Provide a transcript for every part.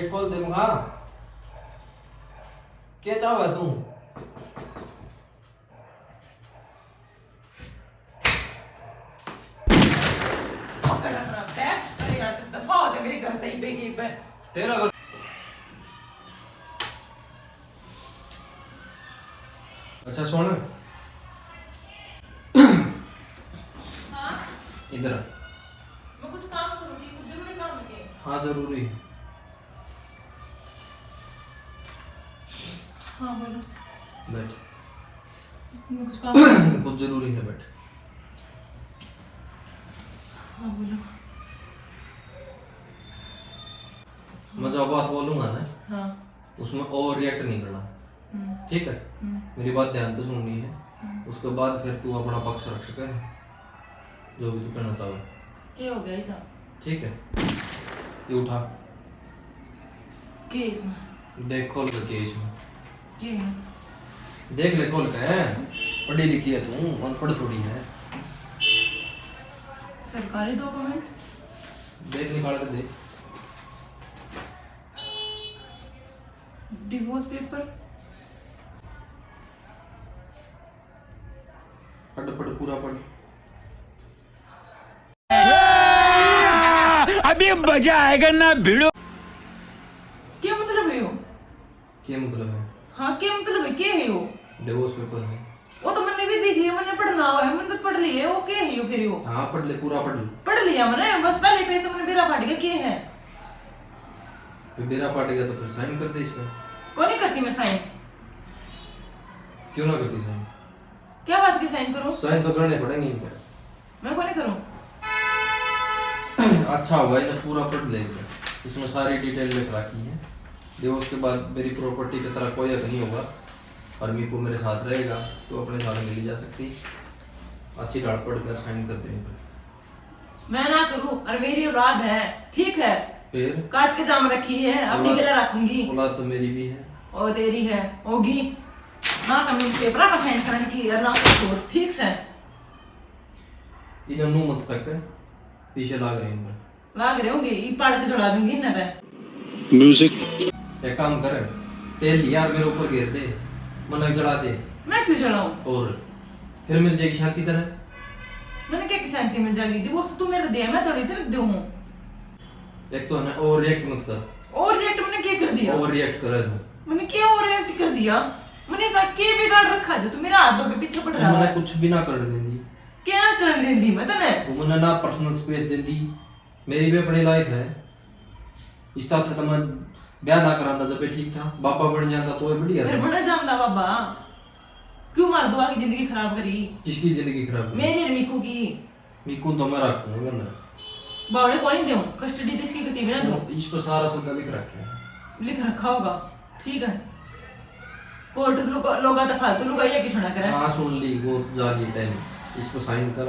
खोल दे मुखा। क्या चाहवा तू? मेरे घर तक बेगी पे तेरा अच्छा सुन। हाँ इधर मैं कुछ काम करूंगी, कुछ जरूरी काम है। हाँ जरूरी। हाँ बोलो। बैठ। मैं कुछ काम कुछ जरूरी है, बैठ। हाँ बोलो। मैं जो बात बोलूंगा ना हाँ उसमें ओवर रिएक्ट नहीं करना, ठीक है? मेरी बात ध्यान से सुननी है, उसके बाद फिर तू अपना पक्ष रख सके, जो भी तू करना चाहे। क्या हो गया ऐसा? ठीक है, ये उठा केस में देख, खोल के केस में क्या है? देख ले खोल के। पढ़ी लिखी है तू, अनपढ़ थोड़ी है। सरकारी डॉक्यूमेंट देख, निकाल के देख। डिवोर्स पेपर पढ़ पढ़ पूरा पढ़। अभी मजा आएगा ना भिड़ो। क्या मतलब है वो? क्या मतलब है? हाँ क्या मतलब है, क्या है वो? डिवोर्स पेपर है। वो तो मैंने भी देख लिया, मैंने पढ़ना हुआ है, मैंने तो पढ़ लिया है। वो क्या है वो? फिर वो हाँ पढ़ ले, पूरा पढ़ ले। पढ़ लिया मैंने, बस पहले पेज तो मैंने बेरा फाड़ गया। क्या है? फिर बेरा पाट गया तो फिर साइन कर दे इसमें। कौन नहीं करती मैं साइन? क्यों ना करती साइन? क्या बात की साइन करूं? साइन तो करने पड़ेंगे इन पर। मैं कौन नहीं करूं? अच्छा हुआ इन्हें पूरा पढ़ ले, इसमें सारी डिटेल लिख रखी है। डिवोर्स के बाद मेरी प्रॉपर्टी की तरह कोई हक नहीं होगा और मेरे को मेरे साथ रहेगा तो अपने साथ मिली जा सकती। अच्छी डाल पढ़ कर साइन कर देने पर। मैं ना करूं, और मेरी औलाद है, ठीक है? फिर काट के जाम रखी है, अपनी गिला रखूंगी। औलाद तो मेरी भी है। और तेरी है, होगी ना। कमी पेपर पर साइन करने की और ना कुछ और, ठीक से? इन्हें मुंह मत फेंक, पीछे लाग रहे हैं। लाग रहे होंगे, ये पाड़ के चढ़ा दूंगी ना। म्यूजिक एक काम कर, तेल लिया और मेरे ऊपर गिर दे, मन जला दे। मैं क्यों चढ़ाऊं? और फिर मिल जाएगी शांति तरह। मैंने क्या शांति मिल जाएगी? डिवोर्स तो मेरे दिया, मैं थोड़ी तेरे दे हूं। एक तो है ना, ओवर रिएक्ट मत कर। और रिएक्ट मैंने क्या कर दिया? ओवर रिएक्ट कर तू। मैंने क्या ओवर रिएक्ट कर दिया? मैंने सब के बिगाड़ रखा जो तू मेरे हाथों के पीछे पड़ रहा मैंने है। कुछ भी ना कर देंदी। क्या ना करने देंदी मैं तने? तू मैंने ना पर्सनल स्पेस देंदी। मेरी भी अपनी लाइफ है। इस तरह से तो मैं ब्याह ना कराना जब भी ठीक था, बाबा बन जाता तो बढ़िया फिर था। बना जामदा बाबा, क्यों मार दुआ की जिंदगी खराब करी? किसकी जिंदगी खराब हुई? मेरी और मीकू की। मीकू तो मैं रखूंगा वरना बावड़े कौन ही दूं, कस्टडी तो इसकी गति में ना दूं। इस पर सारा सौदा लिख रखे हैं। लिख रखा होगा, ठीक है? कोर्ट लोग तो फालतू लोग ये की सुना करे। हाँ सुन ली, वो जाली टाइम इस पर साइन कर।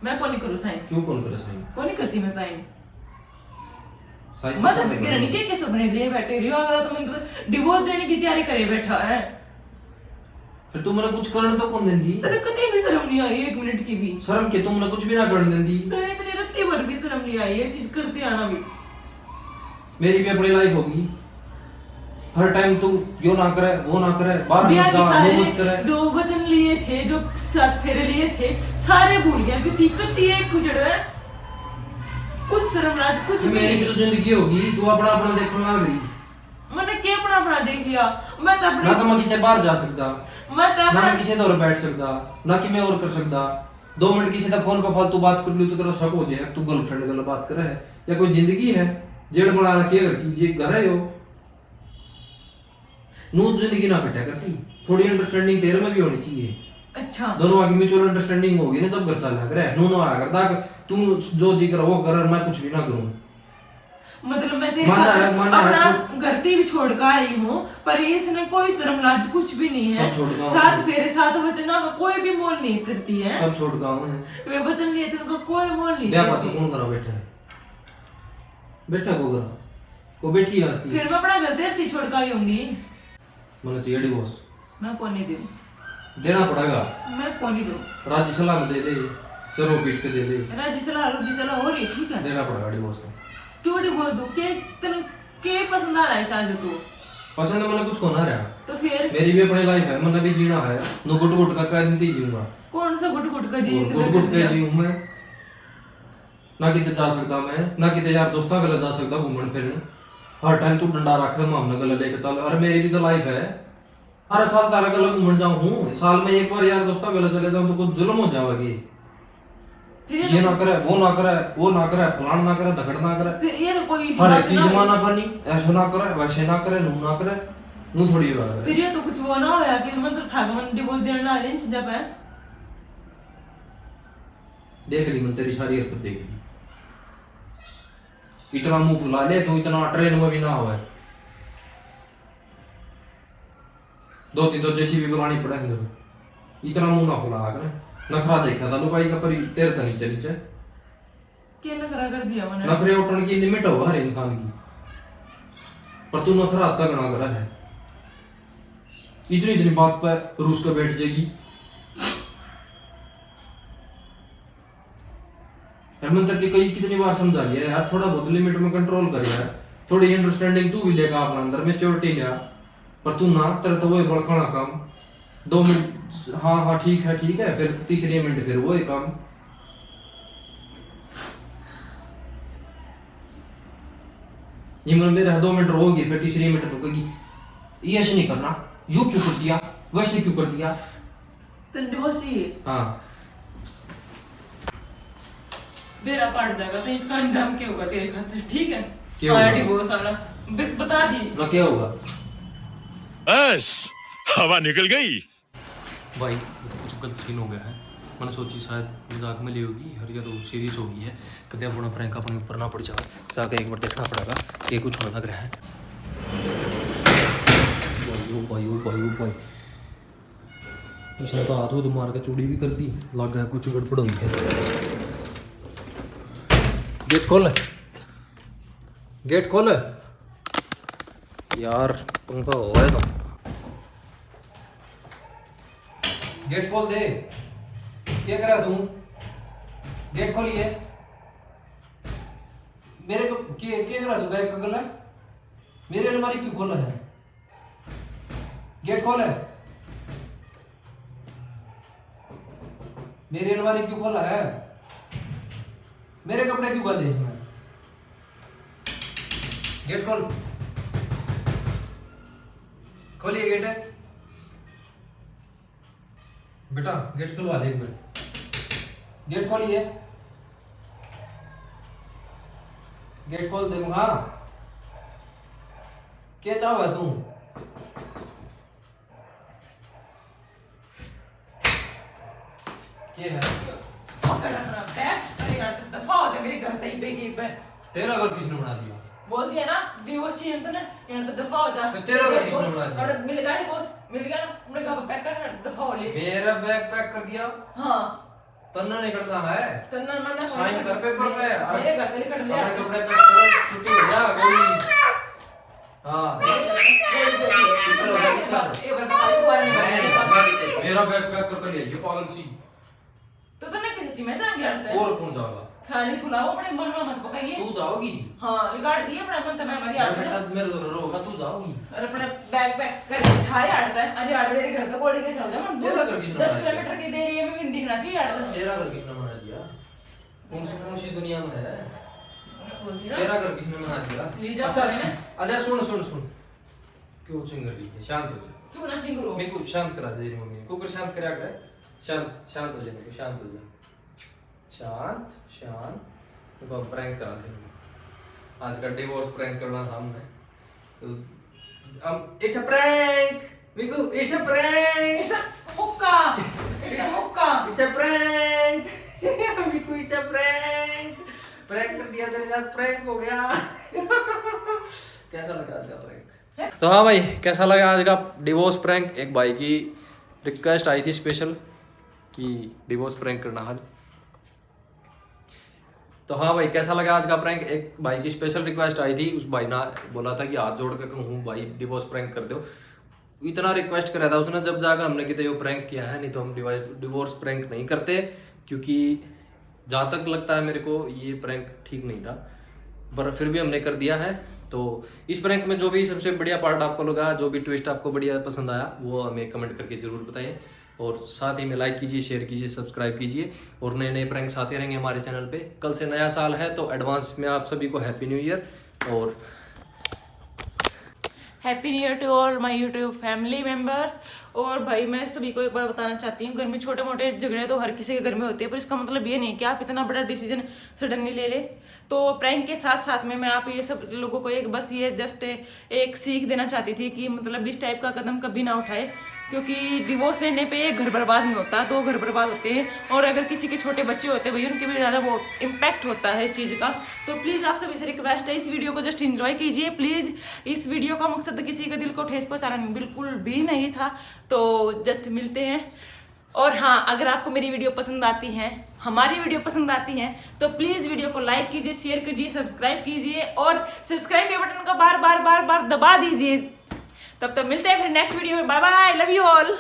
मैं कौन नहीं करूं साइन? क्यों कौन करे साइन? कौन नहीं करती मैं साइन? साइन मैं तो मेरे नहीं के सपने लिए बैठे रही हो, अगर तो मैं डिवोर्स देने की तैयारी करे बैठा है। फिर तू मैंने कुछ करने तो कौन देंदी? तेरे कभी भी शर्म नहीं आई एक मिनट की भी? शर्म के तुमने कुछ भी ना कर देंदी। तेरे इतनी रत्ती भर भी शर्म नहीं आई ये चीज करते आना भी। मेरी भी अपनी लाइफ होगी। हर टाइम तू यो ना करे वो ना करे, बाहर ब्याह मत के जा, वो मत सारे करे। जो वचन लिए थे, जो साथ फेरे लिए थे, सारे भूल गया। कितनी करती है कुजड़ है, कुछ शर्म लाज कुछ भी मेरी भी तो जिंदगी होगी, तू अपना अपना देखना लग रही। मैंने क्या अपना अपना देख लिया? मैं तो ना तो अपनी मैं कितने बाहर जा सकता, मैं तो ना अपना मैं किसी और बैठ सकता, ना कि मैं और कर सकता। 2 मिनट किसी का फोन पे फालतू बात कर ली तो तेरा शक हो जाए तू गर्लफ्रेंड गलत बात कर रहा है, या कोई जिंदगी है जेड़ बना रखी है घर की, जे घर है यो नू जिंदगी ना कटा करती। थोड़ी अंडरस्टैंडिंग तेरे में भी होनी चाहिए। अच्छा दोनों आगे म्यूचुअल अंडरस्टैंडिंग होगी ना तब घर चलना करे। नू ना आया करता तू जो जी कर वो कर, मैं कुछ भी ना करूं। मतलब मैं तेरे माना है, खातिर माना है, अपना घर भी छोड़ कर आई हूँ, पर इसने कोई शर्म लाज कुछ भी नहीं है। सब छोड़ कर साथ फेरे साथ वचना का कोई भी मोल नहीं करती है। सब छोड़ गाँव है। वे वचन लिए थे उनका कोई मोल नहीं ब्याह पास करती। कौन करा बैठा है? बैठा को करा को बैठी है आस्ती। फिर मैं अपना घर तेरती छोड़ कर आई होंगी। मैंने चाहिए डिवोर्स। मैं कौन नहीं दूं? देना पड़ेगा। मैं कौन नहीं दूं? राजी सलाह दे दे, चलो पीट के दे दे। राजी सलाह हो रही, ठीक है? देना पड़ेगा डिवोर्स। क्यों नहीं बोल दूं? क्या तेरे पसंद आ रहा है चाहे तू पसंद है मैंने कुछ को ना रहा, तो फिर मेरी भी अपनी लाइफ है, मैंने भी जीना है, नो गुट गुट का क्या जिंदगी जीऊंगा, कौन सा गुट गुट का जीन गुट गुट के जीऊं मैं, ना किते जा सकता मैं, ना किते यार दोस्ता गले जा सकता घूमन फिरन, हर टाइम तू डंडा रखे मामला गले लेके चल, अरे मेरी भी तो लाइफ है, हर साल तारा गले घूमन जाऊं हूं, साल में एक बार यार दोस्ता गले चले जाऊं तो कुछ जुल्म हो जाएगी, ये ना करे वो ना करे वो ना करे फलान ना करे धकड़ ना करे, फिर ये तो कोई हर एक चीज माना पानी, ऐसा ना करे वैसे ना करे नू ना करे, नू थोड़ी बात है, फिर ये तो कुछ वो ना होया कि मतलब ठाक मन डिवोर्स देने ला देन जब है देख ली मैं तेरी सारी हरकत देख ली, इतना मुंह फुला ले तू, इतना ट्रेन में भी ना हो, 2-3 तो जैसी भी बुलानी पड़े अंदर, इतना मुंह ना फुला कर, नखरा देखा था लुगाई का पर तेरे तो नीचे नीचे क्या नखरा कर दिया मैंने, नखरे उठने की लिमिट होगा हर इंसान की, पर तू नखरा तगड़ा करा है, इतनी इतनी बात पर रूस को बैठ जाएगी, हरमंतर की कई कितनी बार समझा लिया यार, थोड़ा बहुत लिमिट में कंट्रोल कर यार, थोड़ी अंडरस्टैंडिंग तू भी लेगा अपना अंदर, मैच्योरिटी लिया, पर तू ना तेरा तो वही बड़काना काम, 2 मिनट हाँ हाँ ठीक है फिर तीसरी मिनट फिर वही काम, ये मन मेरा 2 मिनट रोगी फिर तीसरी मिनट रुकेगी, ये ऐसे नहीं करना, यूं क्यों कर दिया वैसे क्यों कर दिया, तो डिवोर्स ही हाँ बेरा पड़ जाएगा तो इसका अंजाम क्या होगा तेरे खातिर, ठीक है क्या होगा? डिवोर्स वाला बस बता दी ना क्या होगा, बस हवा निकल गई। भाई कुछ गलत सीन हो गया है, मैंने सोची शायद मजाक में ली होगी, हरिया तो सीरियस हो गई है, कभी अपना प्रैंक अपने ऊपर ना पड़ जाए, जाके एक बार देखना पड़ेगा कि कुछ होने लग रहा है, भाई उसने तो हाथ मार के चूड़ी भी कर दी, लग गया कुछ गड़बड़ हुई है, गेट खोल यार, पंखा हो गया तो गेट खोल दे, क्या करा तू, गेट खोलिए, मेरे को क्या करा तू, बैग का गला मेरे अलमारी क्यों खोला है, गेट खोल है, मेरी अलमारी क्यों खोला है, मेरे कपड़े क्यों गाले इसमें, गेट खोलिए गेट है बेटा, गेट खुलवा ले एक मिनट, गेट खोलिए, गेट खोल दे, हाँ क्या चाहो तू, क्या है दफा हो जा मेरे घर पे ही पे तेरा घर किसने बना दिया, बोल दिया ना डिवोर्स चाहिए तो ना यहाँ तो दफा हो जा, तो तेरा घर किसने बना दिया, और मिल गया डिवोर्स मिल गया ना, अपने घर पैक कर दफा हो ले, मेरा बैग पैक कर दिया, हाँ तन्ना नहीं करता है, तन्ना मन्ना साइन कर पेपर पे, मेरे घर पे कर ले, अपने कपड़े पैक कर, छुट्टी हो जा कोई, हाँ मेरा बैग पैक कर लिया, ये पागल सी, तो तन्ने किसी चीज में जान गया और कौन जाएगा, खाली खुलाओ अपने मन में मत पकाइए, तू जाओगी, हाँ रिगार्ड दिए अपने मन तो मैं हमारी आड़ बेटा मेरे रोगा तू जाओगी, और अपने बैग पैक कर थारे आड़ता है, अरे आड़ मेरे घर तो कोड़ी के जा मन तेरा घर किसने 10 किलोमीटर की देरी है, मैं दिखना चाहिए आड़ता, तेरा घर किसने बना दिया, कौन सी दुनिया में है, बोल दिया तेरा घर किसने बना ले दिया, जाओ अच्छा मैंने। अच्छा सुन क्यों चिंग रही है, शांत हो जा, क्यों ना चिंगरो मेरे को शांत करा दे मम्मी को, शांत करा कर, शांत हो जा, शांत हो जा, शांत तो प्रैंक करा थे, आज का डिवोर्स प्रैंक करना था हमने, तो it's a prank मिकू, it's a prank, ऐसा मुक्का it's a prank मिकू, it's a prank कर दिया तेरे साथ, प्रैंक हो गया कैसा लगा आज का प्रैंक, तो हाँ भाई कैसा लगा आज का डिवोर्स प्रैंक, एक भाई की रिक्वेस्ट आई थी स्पेशल कि डिवोर्स प्रैंक करना हाल, तो हाँ भाई कैसा लगा आज का प्रैंक, एक भाई की स्पेशल रिक्वेस्ट आई थी, उस भाई ने बोला था कि हाथ जोड़ के कहूँ भाई डिवोर्स प्रैंक कर दो, इतना रिक्वेस्ट करा था उसने, जब जाकर हमने कितने यो प्रैंक किया है, नहीं तो हम डिवोर्स प्रैंक नहीं करते, क्योंकि जहाँ तक लगता है मेरे को ये प्रैंक ठीक नहीं था, पर फिर भी हमने कर दिया है, तो इस प्रैंक में जो भी सबसे बढ़िया पार्ट आपको लगा, जो भी ट्विस्ट आपको बढ़िया पसंद आया, वो हमें कमेंट करके जरूर बताइए। और साथ ही में लाइक कीजिए, शेयर कीजिए, सब्सक्राइब कीजिए, और नए नए प्रैंक्स आते रहेंगे हमारे चैनल पे। कल से नया साल है, तो एडवांस में आप सभी को हैप्पी न्यू ईयर और happy new year to all my YouTube family members. और भाई मैं सभी को एक बार बताना चाहती हूँ, घर में छोटे मोटे झगड़े तो हर किसी के घर में होते हैं, पर इसका मतलब ये नहीं कि आप इतना बड़ा डिसीजन सडनली ले ले। तो प्रैंक के साथ साथ में मैं आप ये सब लोगों को एक बस ये जस्ट एक सीख देना चाहती थी कि मतलब इस टाइप का कदम कभी ना उठाए, क्योंकि डिवोर्स लेने पे घर बर्बाद नहीं होता, दो घर बर्बाद होते हैं। और अगर किसी के छोटे बच्चे होते हैं भाई, उनके भी ज़्यादा वो इम्पैक्ट होता है इस चीज़ का। तो प्लीज़ आप सभी से रिक्वेस्ट है, इस वीडियो को जस्ट एंजॉय कीजिए प्लीज़। इस वीडियो का मकसद किसी के दिल को ठेस पहुँचाना बिल्कुल भी नहीं था। तो जस्ट मिलते हैं। और हाँ, अगर आपको मेरी वीडियो पसंद आती है, हमारी वीडियो पसंद आती है, तो प्लीज़ वीडियो को लाइक कीजिए, शेयर कीजिए, सब्सक्राइब कीजिए, और सब्सक्राइब के बटन को बार बार दबा दीजिए। तब तक मिलते हैं फिर नेक्स्ट वीडियो में। Bye bye, love you all.